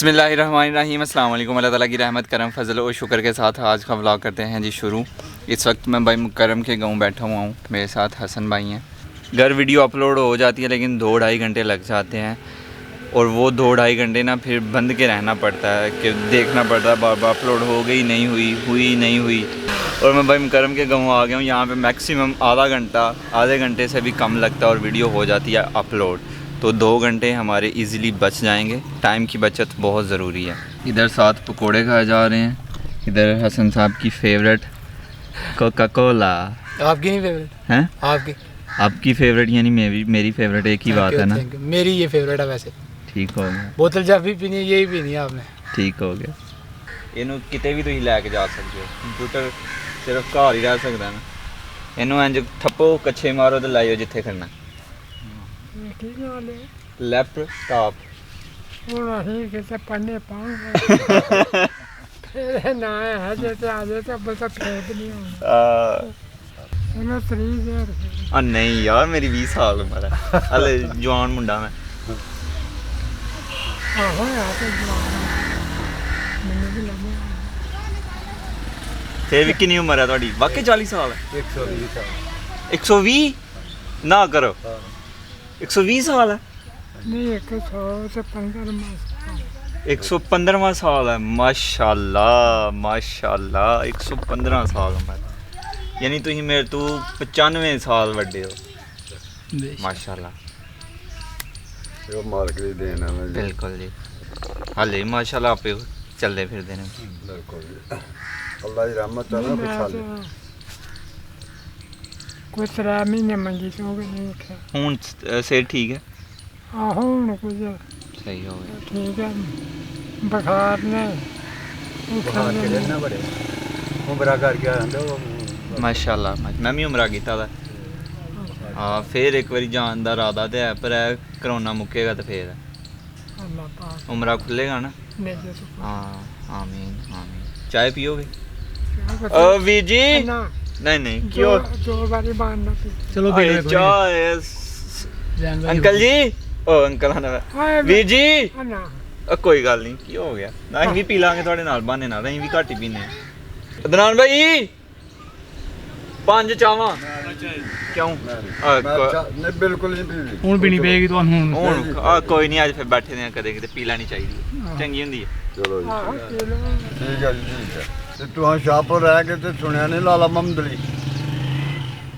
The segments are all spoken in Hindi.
बिस्मिल्लाहिर्रहमानिर्रहीम अस्सलाम वालेकुम। अल्लाह ताला की रहमत करम फजल और शुक्र के साथ आज का व्लॉग करते हैं जी शुरू। इस वक्त मैं भाई मुकरम के गाँव बैठा हुआ हूँ, मेरे साथ हसन भाई हैं। घर वीडियो अपलोड हो जाती है लेकिन 2-2.5 घंटे लग जाते हैं और वो 2-2.5 घंटे ना फिर बंद के रहना पड़ता है कि देखना पड़ता है बार बार अपलोड हो गई नहीं हुई नहीं हुई। और मैं भाई मुकरम के गाँव आ गया हूँ। यहाँ पे मैक्सिमम आधे घंटे से भी कम लगता है और वीडियो हो जाती है अपलोड, तो 2 घंटे हमारे इजीली बच जाएंगे। टाइम की बचत बहुत ज़रूरी है। इधर साथ पकोड़े खाए जा रहे हैं, इधर हसन साहब की फेवरेट कोका कोला। आपकी नहीं फेवरेट हैं? आपकी फेवरेट यानी मेरी फेवरेट एक ही बात है ना। मेरी ये फेवरेट है वैसे। ठीक हो गया। बोतल जब भी पीनी है यही पीनी है आपने। ठीक हो गया। ਇਹਨੂੰ ਕਿਤੇ ਵੀ ਤੁਸੀਂ ਲੈ ਕੇ ਜਾ ਸਕਦੇ ਹੋ, ਕੰਪਿਊਟਰ ਸਿਰਫ ਘਰ ਹੀ ਰਹਿ ਸਕਦਾ ਨਾ। ਇਹਨੂੰ ਇੰਜ ਠੱਪੋ ਕੱਛੇ ਮਾਰੋ ਤੇ ਲਾਇਓ ਜਿੱਥੇ ਖੜਨਾ। ਲੈਪਟਾਪ ਹੁਣ ਅਸੀਂ ਕਿਤੇ ਪੜ੍ਹਨੇ ਪਾਉਂਗੇ ਇਹ ਨਾ ਹੈ ਜੇ ਤੇ ਆ ਜੇ ਤਾਂ ਬਸ ਫੇਰ ਨਹੀਂ ਹੋਣਾ। ਇਹਨੂੰ 30 ਦੇ ਆ ਨਹੀਂ ਯਾਰ ਮੇਰੀ 20 ਸਾਲ ਉਮਰ ਹੈ, ਹਲੇ ਜਵਾਨ ਮੁੰਡਾ ਮੈਂ। ਆਹੋ ਯਾਰ ਤੇ ਮੈਨੂੰ ਵੀ ਲੱਗਦਾ ਤੇ ਵੀ ਕਿੰਨੀ ਉਮਰ ਹੈ ਤੁਹਾਡੀ? ਵਾਕਈ 40 ਸਾਲ ਹੈ? 120 ਸਾਲ। 120 ਨਾ ਕਰੋ। 120 ਸਾਲ ਹੈ? ਨਹੀਂ 115 115ਵਾਂ ਸਾਲ ਹੈ। ਮਾਸ਼ਾਅੱਲਾ ਮਾਸ਼ਾਅੱਲਾ 115 ਸਾਲ ਉਮਰ, ਯਾਨੀ ਤੁਸੀਂ ਮੇਰੇ ਤੋਂ 95 ਸਾਲ ਵੱਡੇ ਹੋ। ਮਾਸ਼ਾਅੱਲਾ ਉਹ ਮਾਲਕ ਦੀ ਦੇਣ ਹੈ। ਬਿਲਕੁਲ ਜੀ, ਹਾਲੇ ਮਾਸ਼ਾਅੱਲਾ ਆਪੇ ਚੱਲਦੇ ਫਿਰਦੇ ਨੇ। ਬਿਲਕੁਲ ਅੱਲਾ ਦੀ ਰਹਿਮਤ ਹੈ ਨਾ ਖੁਸ਼ਹਾਲੀ। ਕੋਈ 3 ਮਹੀਨੇ ਮੰਗੀ ਸੋਗੇ ਨਹੀਂ ਰੱਖਿਆ। ਹੁਣ ਸਿਰ ਠੀਕ ਹੈ? ਆਹੋ ਹੁਣ ਕੁਝ ਸਹੀ ਹੋ ਗਿਆ। ਠੀਕ ਹੈ। ਬੁਖਾਰ ਨੇ ਬੁਖਾਰ ਕਿਹੜੇ ਨਾ ਬੜੇ ਉਮਰਾ ਕਰ ਗਿਆ ਹੁੰਦਾ ਉਹ। ਮਾਸ਼ਾਅੱਲਾ ਮੈਂ ਵੀ ਉਮਰਾ ਕੀਤਾ ਦਾ। ਹਾਂ ਫਿਰ ਇੱਕ ਵਾਰੀ ਜਾਣ ਦਾ ਇਰਾਦਾ ਤੇ ਹੈ, ਪਰ ਇਹ ਕਰੋਨਾ ਮੁੱਕੇਗਾ ਤੇ ਫਿਰ ਅੱਲਾਹ ਪਾਕ ਉਮਰਾ ਖੁੱਲੇਗਾ ਨਾ। ਨੇ ਜੇ ਸੁ हाँ आमीन आमीन। चाय पियोगे? ओ वी जी ना नहीं क्यों? दो बारी मारना पी। चलो चाय अंकल जी। ओ अंकल आना वीर जी। ना कोई गल नहीं, की हो गया ना, ਅਸੀਂ ਵੀ ਪੀ ਲਾਂਗੇ ਤੁਹਾਡੇ ਨਾਲ ਬਹਾਨੇ ਨਾਲ। ਅਸੀਂ ਵੀ ਘੱਟ ਹੀ ਪੀਨੇ। ਅਦਨਾਨ ਭਾਈ 5 ਚਾਵਾਂ ਕਿਉਂ? ਨਹੀਂ ਬਿਲਕੁਲ ਨਹੀਂ ਪੀਣੀ। ਹੁਣ ਪੀਣੀ ਪਏਗੀ ਤੁਹਾਨੂੰ। ਹੁਣ ਕੋਈ ਨਹੀਂ, ਅੱਜ ਫਿਰ ਬੈਠੇ ਨੇ ਕਦੇ ਕਿਤੇ ਪੀ ਲੈਣੀ ਚਾਹੀਦੀ, ਚੰਗੀ ਹੁੰਦੀ ਹੈ। ਚਲੋ ਜੀ ਆਹ ਪੀ ਲਓ। ਠੀਕ ਹੈ ਜੀ ਠੀਕ ਹੈ। ਤੇ ਤੂੰ ਸ਼ਾਹਪੁਰ ਰਹਿ ਕੇ ਤੇ ਸੁਣਿਆ ਨਹੀਂ ਲਾਲਾ ਮਮਦਲੀ?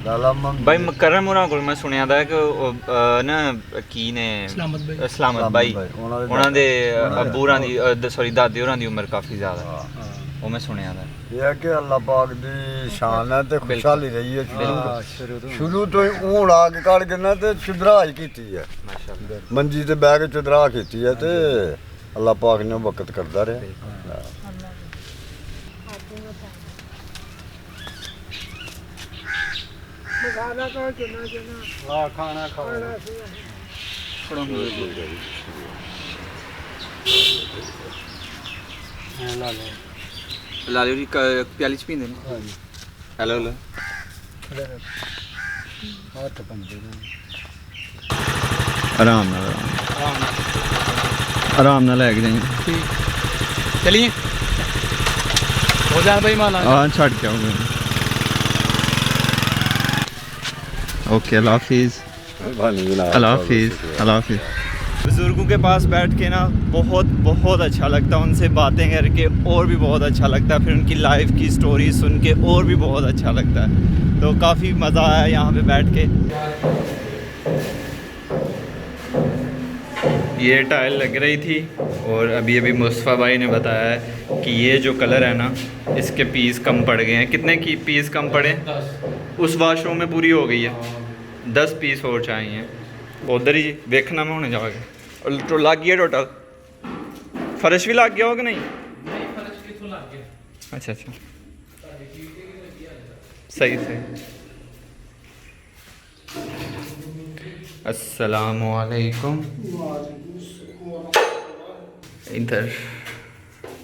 ਲਾਲਾ ਮਮਦਲੀ ਭਾਈ ਮੁਕਰਮ ਹੋਰਾਂ ਕੋਲ ਮੈਂ ਸੁਣਿਆ ਦਾ ਕਿ ਉਹ ਨਾ ਕੀ ਨੇ ਸਲਾਮਤ ਭਾਈ ਉਹਨਾਂ ਦੇ ਅੱਬੂ ਹੋਰਾਂ ਦੀ ਸੌਰੀ ਦਾਦੇ ਹੋਰਾਂ ਦੀ ਉਮਰ ਕਾਫੀ ਜ਼ਿਆਦਾ, ਉਹ ਮੈਂ ਸੁਣਿਆ ਦਾ। ਇਹ ਹੈ ਕਿ ਅੱਲਾਹ ਪਾਕ ਦੀ ਸ਼ਾਨ ਹੈ ਤੇ ਖੁਸ਼ਹਾਲੀ ਰਹੀ ਹੈ ਸ਼ੁਰੂ ਤੋਂ ਹੀ। ਹੁਣ ਆ ਕੇ ਕੱਢ ਕੇ ਨਾ ਤੇ ਚੁਦਰਾਜ ਕੀਤੀ ਹੈ, ਮਾਸ਼ਾਅੱਲਾ ਮੰਜੀ ਤੇ ਬਹਿ ਕੇ ਚੁਦਰਾ ਕੀਤੀ ਹੈ ਤੇ ਅੱਲਾਹ ਪਾਕ ਨੇ ਵਕਤ ਕਰਦਾ ਰਿਹਾ। ਮਸਾਲਾ ਕੋ ਚੁਣਾ ਆ ਖਾਣਾ ਖਾਣਾ ਲਾ ਲਿਓ ਜੀ ਪਿਆਲੀ ਚ ਪੀਂਦੇ ਨੇ। ਹੈਲੋ ਹੈਲੋ ਹੱਥ ਪੰਦੇ ਆਰਾਮ ਨਾਲ ਆਰਾਮ ਨਾਲ ਲੈ ਕੇ ਜਾਈਂ। चलिए हो जाए भाई माला। ਹਾਂ ਛੱਡ ਕੇ ਆਉਂਗੇ। ओके अल्लाह हाफिज़। अल्लाह हाफिज़ अल्लाह हाफिज़। बुज़ुर्गों के पास बैठ के ना बहुत बहुत अच्छा लगता है, उनसे बातें करके और भी बहुत अच्छा लगता है, फिर उनकी लाइफ की स्टोरी सुन के और भी बहुत अच्छा लगता है। तो काफ़ी मज़ा आया यहाँ पे बैठ के। ये टाइल लग रही थी और अभी अभी मुस्तफ़ा भाई ने बताया है कि ये जो कलर है ना इसके पीस कम पड़ गए हैं। कितने की पीस कम पड़े? उस वाशरूम में पूरी हो गई है, 10 पीस और चाहिए। उधर ही देखना मैं होने जाओगे। और तो लग गया टोटल? फर्श भी लग गया हो कि नहीं? अच्छा अच्छा सही सही। अस्सलामु अलैकुम। इधर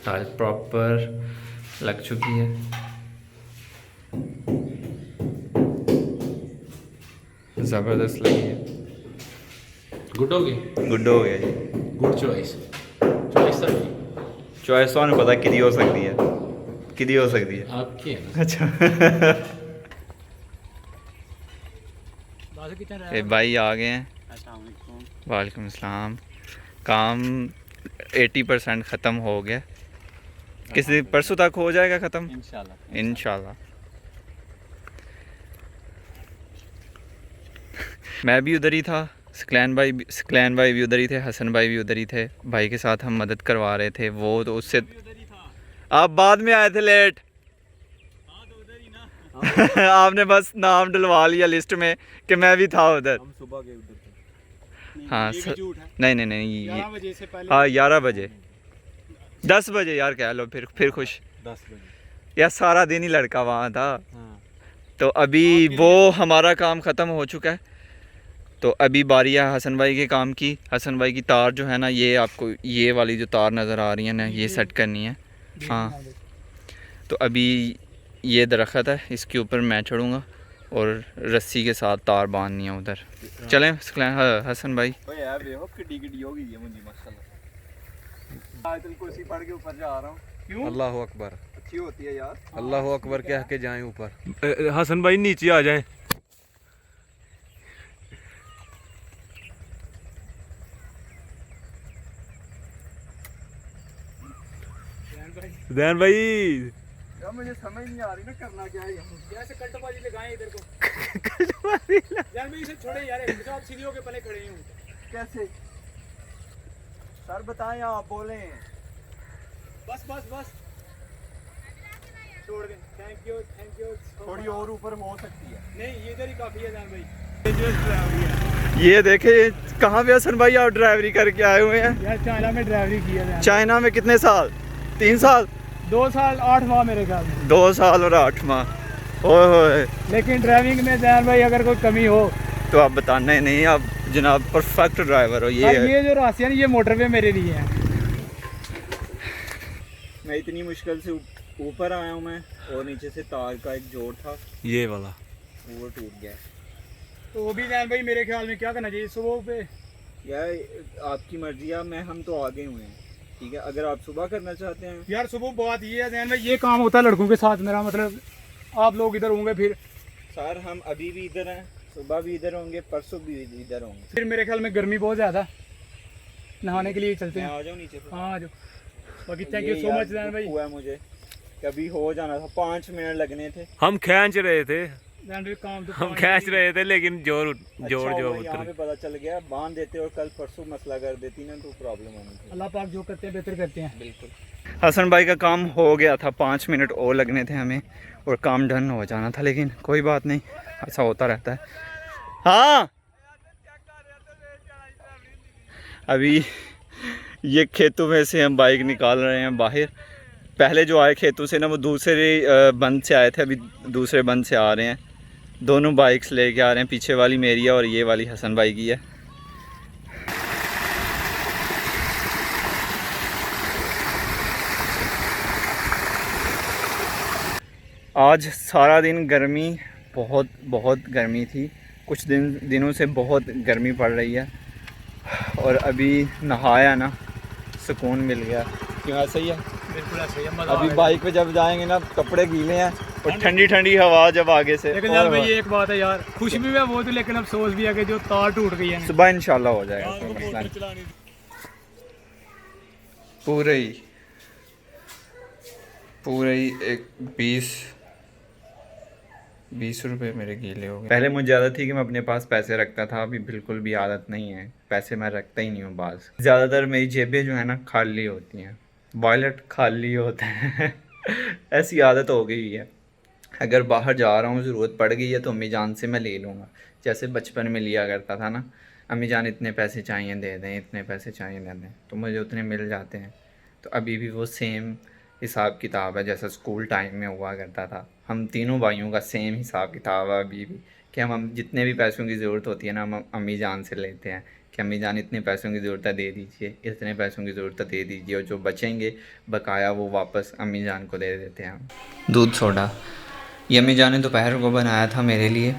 टाइल प्रॉपर लग चुकी है। ज़बरदस्त लगी है। गुड हो गई। गुड हो गया जी। Good choice. चॉइस चॉइस तो पता किदी हो सकती है, किदी हो सकती है आपकी अच्छा ये भाई आ गए हैं। वालेकुम अस्सलाम। काम 80% ख़त्म हो गया, किसी परसों तक हो जाएगा ख़त्म इंशाल्लाह। मैं भी उधर ही था, सकलैन भाई भी उधर ही थे, हसन भाई भी उधर ही थे। भाई के साथ हम मदद करवा रहे थे। वो तो उससे आप बाद में आए थे लेट आपने बस नाम डलवा लिया लिस्ट में कि मैं भी था उधर। हम सुबह के उधर थे। हाँ नहीं हाँ 11 बजे 10 बजे यार कह लो, फिर खुश 10 बजे यार सारा दिन ही लड़का वहाँ था। हाँ। तो अभी वो हमारा काम ख़त्म हो चुका है, तो अभी बारी है हसन भाई के काम की। हसन भाई की तार जो है ना, ये आपको ये वाली जो तार नज़र आ रही है ना, ये सेट करनी है। हाँ तो अभी ये दरख्त है, इसके ऊपर मैं चढ़ूँगा और रस्सी के साथ तार बांधनी है उधर। चलें हसन भाई। अल्लाह अकबर, अच्छी होती है यार, अल्लाह अकबर कह के जाएं ऊपर। हसन भाई नीचे आ जाएं। दैन भाई यार मुझे समझ नहीं आ रही ना करना क्या है। जैसे कल्टबाजी लगाएं इधर को यार मैं इसे छोड़े यार, तो आप सीढ़ियों के पले खड़े हैं। कैसे सर बताएं, आप बोलें। बस छोड़ दें। थैंक यू थोड़ी और ऊपर हो सकती है। नहीं ये इधर ही काफ़ी है जान भाई। ये देखे कहाँ पे हसन भाई आप ड्राइवरी करके आए हुए हैं। यार चाइना में ड्राइवरी की है। चाइना में कितने साल? 3 साल 2 साल 8 माह मेरे ख्याल में। 2 साल और 8 माह। ओए लेकिन ड्राइविंग में जैन भाई अगर कोई कमी हो तो आप बताना नहीं, आप जनाब परफेक्ट ड्राइवर हो। ये जो रास्ते हैं ये मोटरवे मेरे लिए हैं। मैं इतनी मुश्किल से ऊपर आया हूँ मैं, और नीचे से तार का एक जोड़ था, ये वाला वो टूट गया। तो वो भी जैन भाई मेरे ख्याल में क्या करना चाहिए सुबह पे। यार आपकी मर्जी है, मैं हम तो आगे हुए हैं, ठीक है। अगर आप सुबह करना चाहते हैं यार सुबह बात ये है जैन भाई, ये काम होता है लड़कों के साथ। मेरा मतलब आप लोग इधर होंगे फिर सर, हम अभी भी इधर हैं, सुबह भी इधर होंगे, परसों भी इधर होंगे। फिर मेरे ख्याल में गर्मी बहुत ज़्यादा, नहाने के लिए चलते मैं हैं। आ जाऊँ नीचे फिर? हाँ आ जाओ। बाकी thank you so much Jain भाई। हुआ मुझे कभी हो जाना था, 5 मिनट लगने थे। हम खींच रहे थे, जैन भाई काम तो हम खींच रहे थे लेकिन जोर अच्छा जो हुआ यहाँ उतर पे पता चल गया, बांध देते और कल परसों मसला कर देती ना तो प्रॉब्लम होनी थी। अल्लाह पाक जो करते हैं बेहतर करते हैं। बिल्कुल। हसन भाई का काम हो गया था, 5 मिनट और लगने थे हमें और काम डन हो जाना था, लेकिन कोई बात नहीं, ऐसा होता रहता है। हाँ अभी ये खेतों में से हम बाइक निकाल रहे हैं बाहर। पहले जो आए खेतों से ना, वो दूसरे बंद से आए थे, अभी दूसरे बंद से आ रहे हैं। दोनों बाइक्स लेके आ रहे हैं, पीछे वाली मेरी है और ये वाली हसन भाई की है। आज सारा दिन गर्मी, बहुत गर्मी थी। कुछ दिनों से बहुत गर्मी पड़ रही है और अभी नहाया ना, सुकून मिल गया। क्यों ऐसा ही है? बिल्कुल ऐसे ही मजा। अभी बाइक पे जब जाएंगे ना, कपड़े गीले हैं और ठंडी ठंडी हवा जब आगे से। लेकिन यार भाई एक बात है यार, खुशी भी है बहुत, लेकिन अफसोस भी है कि जो तार टूट गई है। सुबह इंशाल्लाह हो जाएगा, कोई मसला नहीं। पूरे ही एक 20 रुपये मेरे गीले हो गए। पहले मुझे आदत थी कि मैं अपने पास पैसे रखता था, अभी बिल्कुल भी आदत नहीं है, पैसे मैं रखता ही नहीं हूँ। बाज़ ज़्यादातर मेरी जेबें जो है ना खाली होती हैं, वॉलेट खाली होते हैं ऐसी आदत हो गई है। अगर बाहर जा रहा हूँ, ज़रूरत पड़ गई है तो अम्मी जान से मैं ले लूँगा, जैसे बचपन में लिया करता था ना, अम्मी जान इतने पैसे चाहिए दे दें, इतने पैसे चाहिए दे दें, तो मुझे उतने मिल जाते हैं। तो अभी भी वो सेम हिसाब किताब है जैसा स्कूल टाइम में हुआ करता था। हम तीनों भाइयों का सेम हिसाब किताब है अभी भी, कि हम जितने भी पैसों की ज़रूरत होती है ना, हम अम्मी जान से लेते हैं कि अम्मी जान इतने पैसों की ज़रूरत दे दीजिए, इतने पैसों की ज़रूरत दे दीजिए, और जो बचेंगे बकाया वो वापस अम्मी जान को दे देते हैं। दूध सोडा ये अम्मी जान ने दोपहर को बनाया था मेरे लिए,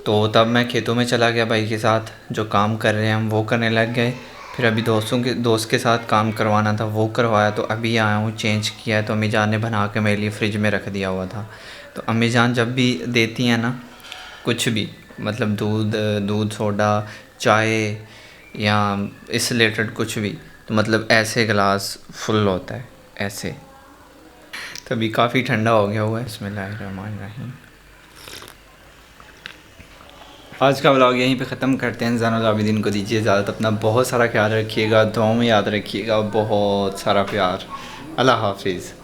तो तब मैं खेतों में चला गया भाई के साथ, जो काम कर रहे हैं हम वो करने लग गए। फिर अभी दोस्त के साथ काम करवाना था, वो करवाया, तो अभी आया हूँ, चेंज किया है। तो अम्मी जान ने बना के मेरे लिए फ्रिज में रख दिया हुआ था। तो अम्मी जान जब भी देती हैं ना कुछ भी, मतलब दूध सोडा चाय या इस रिलेटेड कुछ भी, तो मतलब ऐसे गिलास फुल होता है ऐसे। तो अभी काफ़ी ठंडा हो गया हुआ है। बिस्मिल्लाहिर्रहमानिर्रहीम। आज का व्लॉग यहीं पे ख़त्म करते हैं। ज़ैनुल आबिदीन को दीजिए इजाज़त। अपना बहुत सारा ख्याल रखिएगा, दुआओं में याद रखिएगा, बहुत सारा प्यार। अल्लाह हाफिज़।